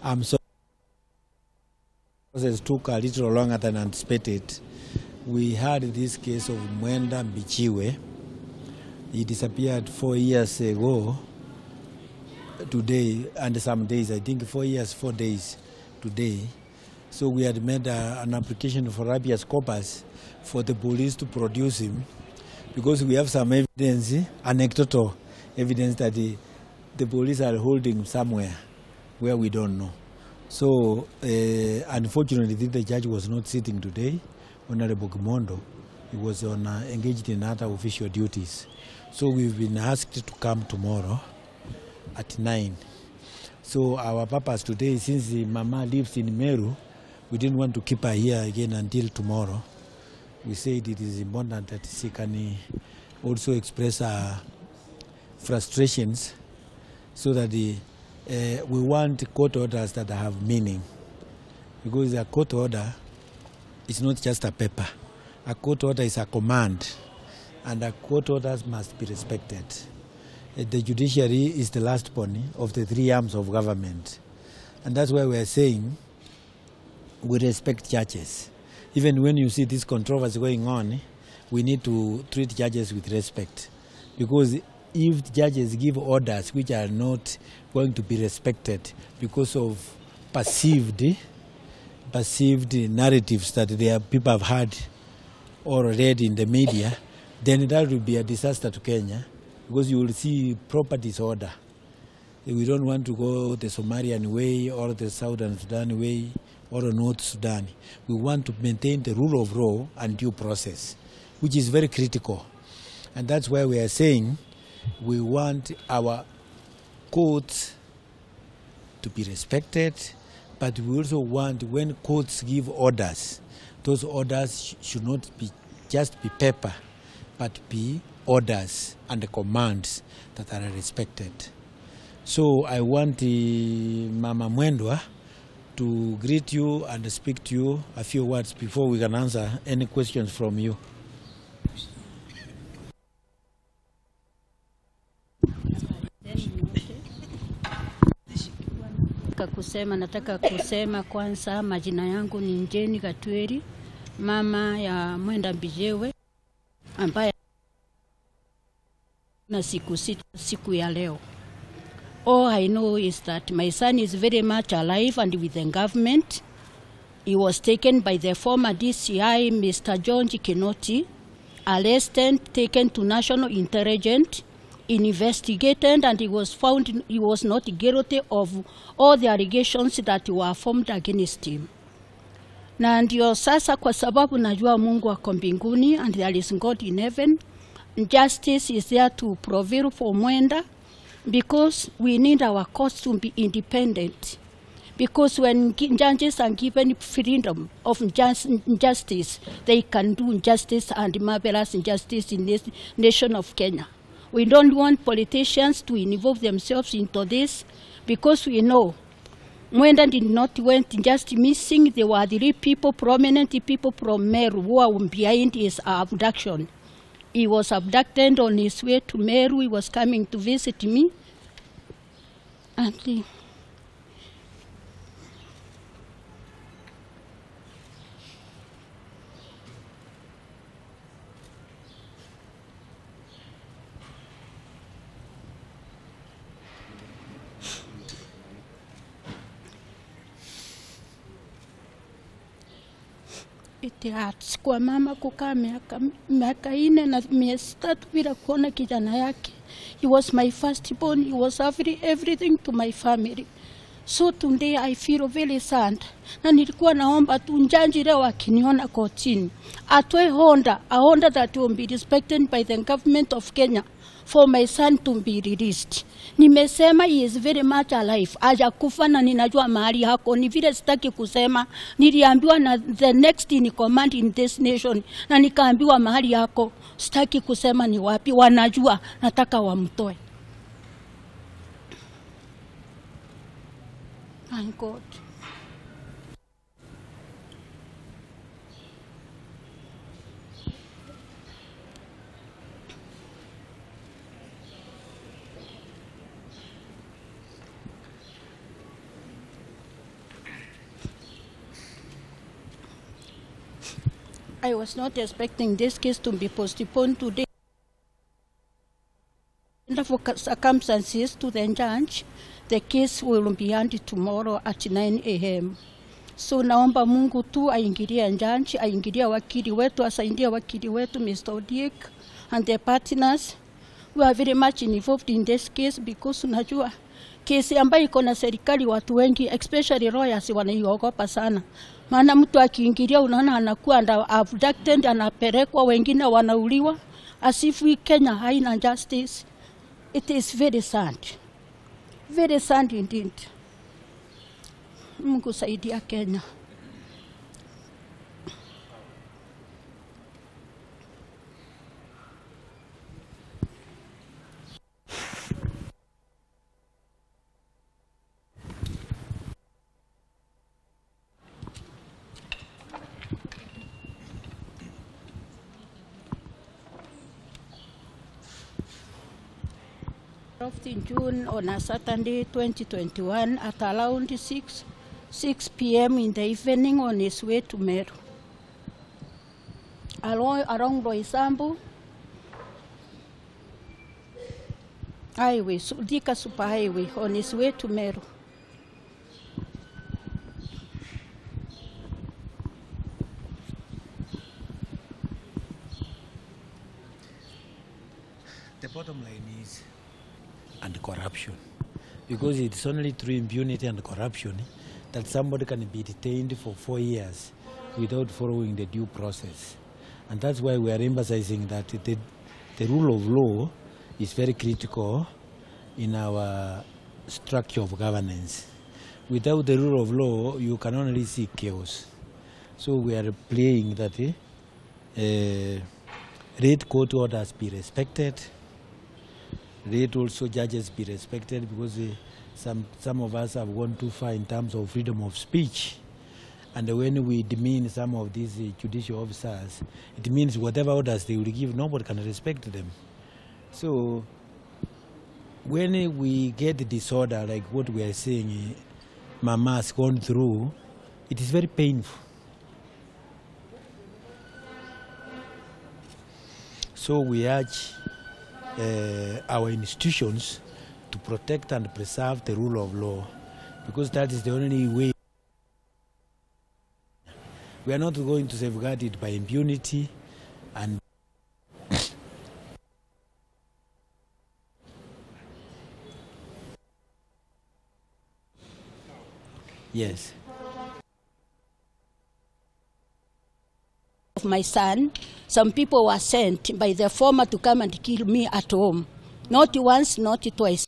So the process took a little longer than anticipated. We had this case of Mwenda Mbijiwe. He disappeared 4 years ago today, and some days, I think 4 years, 4 days today. So we had made an application for habeas corpus for the police to produce him, because we have some evidence, anecdotal evidence, that the police are holding him somewhere where we don't know. So unfortunately, the judge was not sitting today, Honorable Mondo. He was engaged in other official duties. So we've been asked to come tomorrow at 9. So our purpose today, since the mama lives in Meru, we didn't want to keep her here again until tomorrow. We said it is important that she can also express her frustrations, so that we want court orders that have meaning. Because a court order is not just a paper. A court order is a command, and a court orders must be respected. The judiciary is the last body of the three arms of government. And that's why we are saying we respect judges. Even when you see this controversy going on, we need to treat judges with respect. Because if judges give orders which are not going to be respected because of perceived narratives that their people have heard or read in the media, then that will be a disaster to Kenya, because you will see proper disorder. We don't want to go the Somalian way or the Southern Sudan way or the North Sudan. We want to maintain the rule of law and due process, which is very critical. And that's why we are saying we want our courts to be respected, but we also want, when courts give orders, those orders should not be just be paper, but be orders and commands that are respected. So I want Mama Mwenda to greet you and speak to you a few words before we can answer any questions from you. Nataka kusema kwanza, majina yangu ni Njeni Katweri, mama ya Mwenda Mbijiwe, ambaye na siku ya leo. All I know is that my son is very much alive and with the government. He was taken by the former DCI, Mr. John Kinoti, arrested, taken to National Intelligence, investigated, and he was found he was not guilty of all the allegations that were formed against him. Na ndio sasa, kwa sababu najua Mungu ako mbinguni and there is God in heaven, justice is there to prevail for Mwenda, because we need our courts to be independent. Because when judges are given freedom of justice, they can do justice and marvelous justice in this nation of Kenya. We don't want politicians to involve themselves into this, because we know Mwenda did not went just missing. There were 3 people, prominent people from Meru, who are behind his abduction. He was abducted on his way to Meru. He was coming to visit me. And it hurts kwa mama kukaa miaka 4 na miezi 3 bila kuona kijana yake. He was my firstborn. He was everything to my family. So today I feel very sad. Na nilikuwa naomba tu njanji leo akiniona kotini atoe a honda that will be respected by the government of Kenya for my son to be released. Nimesema he is very much alive. Hajakufa na ninajua mahali hako. Ni vile sitaki kusema. Niliambiwa na the next in command in this nation, na nikaambiwa mahali hako. Sitaki kusema ni wapi. Wanajua, nataka wamtoe. Thank God. I was not expecting this case to be postponed today. For circumstances to the judge, the case will be handed tomorrow at 9 a.m. So naomba Mungu tu aingilie judge, aingilie wakili wetu, asaidie wakili wetu Mr. Odiek and the partners who are very much involved in this case, because unajua kesi ambayo iko na serikali watu wengi especially lawyers wanaiogopa sana. Maana mtu akiingilia unaona anakuwa abducted, anapelekwa, wengine wanauliwa, as if Kenya haina justice. It is very sad indeed. Mungu saidia Kenya. In June on a Saturday 2021 at around 6 p.m. in the evening on his way to Meru. Along Roysambu Highway, Thika Super Highway, on his way to Meru. The bottom line is and corruption, because it's only through impunity and corruption that somebody can be detained for 4 years without following the due process. And that's why we are emphasizing that the rule of law is very critical in our structure of governance. Without the rule of law, you can only see chaos. So we are praying that red court orders be respected. Let also judges be respected, because some of us have gone too far in terms of freedom of speech. And when we demean some of these judicial officers, it means whatever orders they will give, nobody can respect them. So when we get the disorder like what we are saying Mama has gone through, it is very painful. So we urge our institutions to protect and preserve the rule of law, because that is the only way. We are not going to safeguard it by impunity and yes. Of my son, some people were sent by the former to come and kill me at home. Not once, not twice.